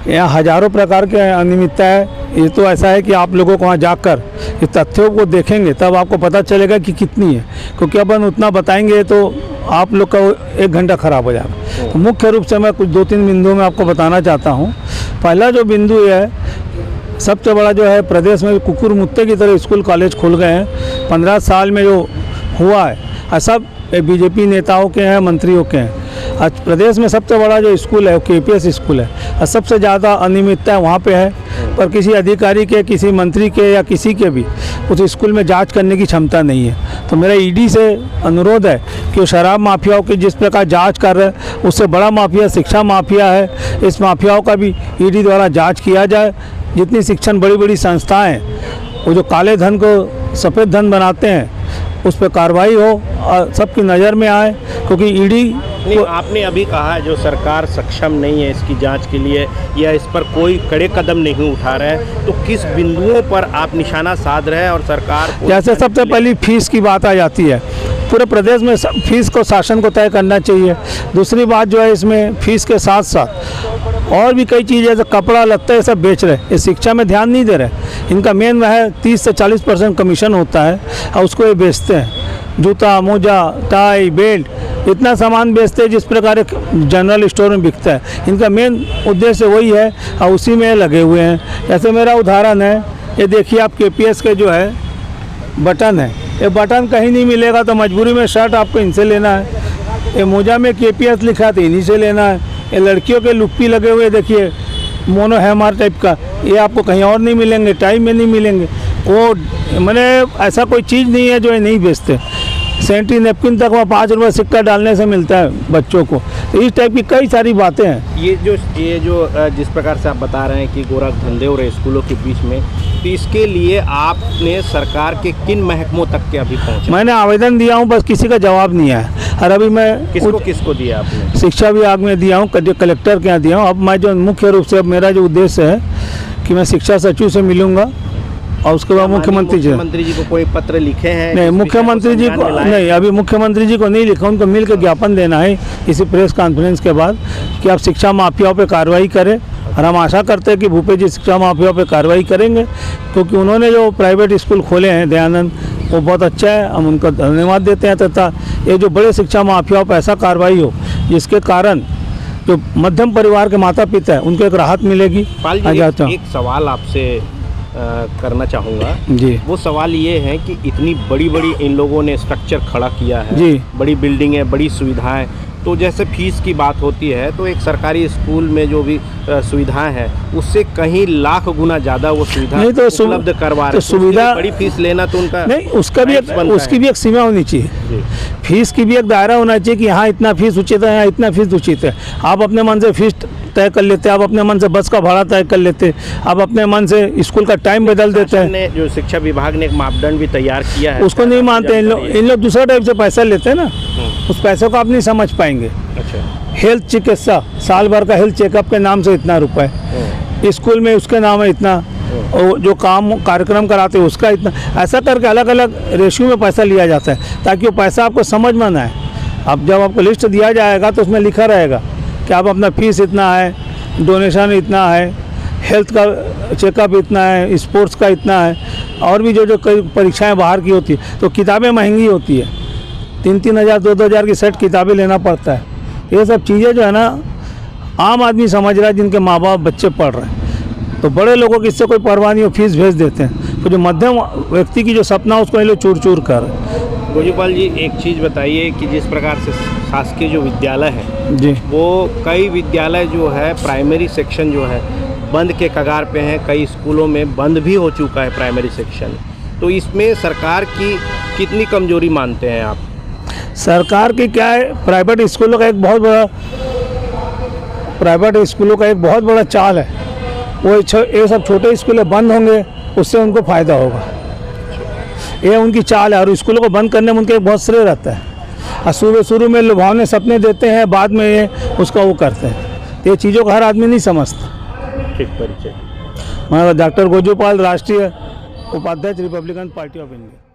यहाँ हज़ारों प्रकार के अनियमितता है। ये तो ऐसा है कि आप लोगों को वहाँ जाकर इस तथ्यों को देखेंगे तब आपको पता चलेगा कि कितनी है, क्योंकि अपन उतना बताएंगे तो आप लोग का 1 घंटा ख़राब हो जाएगा। तो मुख्य रूप से मैं कुछ 2-3 बिंदुओं में आपको बताना चाहता हूँ। पहला जो बिंदु है, सबसे बड़ा जो है, प्रदेश में कुकुर मुत्ते की तरह स्कूल कॉलेज खुल गए हैं। 15 साल में जो हुआ है सब बीजेपी नेताओं के हैं, मंत्रियों के हैं। आज प्रदेश में सबसे बड़ा जो स्कूल है वो केपीएस स्कूल है और सबसे ज़्यादा अनियमितता वहाँ पे है, पर किसी अधिकारी के, किसी मंत्री के या किसी के भी उस स्कूल में जांच करने की क्षमता नहीं है। तो मेरा ईडी से अनुरोध है कि वो शराब माफियाओं की जिस प्रकार जांच कर रहे हैं, उससे बड़ा माफिया शिक्षा माफिया है, इस माफियाओं का भी ईडी द्वारा जाँच किया जाए। जितनी शिक्षण बड़ी बड़ी संस्थाएँ वो जो काले धन को सफ़ेद धन बनाते हैं उस पर कार्रवाई हो और सबकी नज़र में आए, क्योंकि ईडी नहीं, आपने अभी कहा है जो सरकार सक्षम नहीं है इसकी जांच के लिए या इस पर कोई कड़े कदम नहीं उठा रहे हैं, तो किस बिंदुओं पर आप निशाना साध रहे हैं और सरकार को? जैसे सबसे पहली फीस की बात आ जाती है। पूरे प्रदेश में फीस को शासन को तय करना चाहिए। दूसरी बात जो है, इसमें फीस के साथ साथ और भी कई चीज़ें जैसे कपड़ा लत्ता ये सब बेच रहे, ये शिक्षा में ध्यान नहीं दे रहे। इनका मेन वह है 30 से 40% कमीशन होता है और उसको ये बेचते हैं। जूता, मोजा, टाई, बेल्ट, इतना सामान बेचते हैं जिस प्रकार एक जनरल स्टोर में बिकता है। इनका मेन उद्देश्य वही है और उसी में लगे हुए हैं। जैसे मेरा उदाहरण है, ये देखिए आप केपीएस के जो है बटन है, ये बटन कहीं नहीं मिलेगा तो मजबूरी में शर्ट आपको इनसे लेना है। ये मोजा में केपीएस लिखा है तो इन्हीं से लेना है। ये लड़कियों के लुप्पी लगे हुए देखिए मोनो हैमर टाइप का, ये आपको कहीं और नहीं मिलेंगे, टाइम में नहीं मिलेंगे। वो मैंने ऐसा कोई चीज़ नहीं है जो ये नहीं बेचते। सैनिटरी नैपकिन तक वहाँ 5 रुपये सिक्का डालने से मिलता है बच्चों को। तो इस टाइप की कई सारी बातें हैं। ये जो जिस प्रकार से आप बता रहे हैं कि गोरख धंधे हो रहे स्कूलों के बीच में, तो इसके लिए आपने सरकार के किन महकमों तक के अभी पहुँचे? मैंने आवेदन दिया हूँ, बस किसी का जवाब नहीं आया। और अभी मैं किसको दिया आपने? शिक्षा विभाग में दिया हूँ, कलेक्टर के यहाँ दिया हूँ। अब मैं जो मुख्य रूप से, अब मेरा जो उद्देश्य है कि मैं शिक्षा सचिव से मिलूँगा और उसके बाद मुख्यमंत्री जी को कोई पत्र लिखे हैं? नहीं, मुख्यमंत्री जी को नहीं, अभी मुख्यमंत्री जी को नहीं लिखा। उनको मिल के ज्ञापन देना है इसी प्रेस कॉन्फ्रेंस के बाद कि आप शिक्षा माफियाओं पे कार्रवाई करें। और हम आशा करते हैं कि भूपेश जी शिक्षा माफियाओं पे कार्रवाई करेंगे, क्योंकि उन्होंने जो प्राइवेट स्कूल खोले हैं दयानंद, वो बहुत अच्छा है, हम उनका धन्यवाद देते हैं। तथा ये जो बड़े शिक्षा माफियाओं पर ऐसा कार्रवाई हो जिसके कारण जो मध्यम परिवार के माता पिता है उनको एक राहत मिलेगी। एक सवाल आपसे करना चाहूँगा जी। वो सवाल ये है कि इतनी बड़ी बड़ी इन लोगों ने स्ट्रक्चर खड़ा किया है जी, बड़ी बिल्डिंग है, बड़ी सुविधाएं, तो जैसे फीस की बात होती है तो एक सरकारी स्कूल में जो भी सुविधाएं हैं उससे कहीं लाख गुना ज़्यादा वो सुविधा नहीं तो उपलब्ध करवा रहे। तो सुविधा बड़ी फीस लेना तो उनका नहीं, उसकी भी एक सीमा होनी चाहिए। फीस की भी एक दायरा होना चाहिए कि यहाँ इतना फीस उचित है, यहाँ इतना फीस उचित है। आप अपने मन से फीस तय कर लेते, आप अपने मन से बस का भाड़ा तय कर लेते, आप अपने मन से स्कूल का टाइम बदल देते हैं। जो शिक्षा विभाग ने एक मापदंड भी तैयार किया है उसको नहीं मानते इन लोग दूसरा टाइप से पैसा लेते हैं ना, उस पैसे को आप नहीं समझ पाएंगे। अच्छा, हेल्थ चिकित्सा साल भर का हेल्थ चेकअप के नाम से इतना रुपए, स्कूल में उसके नाम है इतना, और जो कार्यक्रम कराते हैं उसका इतना, ऐसा करके अलग अलग रेशियो में पैसा लिया जाता है ताकि वो पैसा आपको समझ में ना आए। अब जब आपको लिस्ट दिया जाएगा तो उसमें लिखा रहेगा कि आप अपना फीस इतना है, डोनेशन इतना है, हेल्थ का चेकअप इतना है, स्पोर्ट्स का इतना है, और भी जो कई परीक्षाएँ बाहर की होती है। तो किताबें महंगी होती है, 3-3 हज़ार 2-2 हज़ार की सेट किताबें लेना पड़ता है। ये सब चीज़ें जो है ना आम आदमी समझ रहा है, जिनके माँ बाप बच्चे पढ़ रहे हैं। तो बड़े लोगों की इससे कोई परवाह नहीं हो, फीस भेज देते हैं। तो जो मध्यम व्यक्ति की जो सपना उसको ये लोग चूर चूर कर। गोजूपाल जी, एक चीज़ बताइए कि जिस प्रकार से शासकीय जो विद्यालय है जी, वो कई विद्यालय जो है प्राइमरी सेक्शन जो है बंद के कगार पे हैं, कई स्कूलों में बंद भी हो चुका है प्राइमरी सेक्शन। तो इसमें सरकार की कितनी कमजोरी मानते हैं आप? सरकार की क्या है, प्राइवेट स्कूलों का एक बहुत बड़ा चाल है। वो ये सब छोटे स्कूल बंद होंगे, उससे उनको फ़ायदा होगा, ये उनकी चाल है। और स्कूलों को बंद करने में उनके बहुत श्रेय रहता है। और शुरू में लुभावने सपने देते हैं, बाद में ये उसका वो करते हैं। तो ये चीज़ों को हर आदमी नहीं समझता। ठीक परिचय। मैं डॉक्टर गोजूपाल, राष्ट्रीय उपाध्यक्ष, रिपब्लिकन पार्टी ऑफ इंडिया।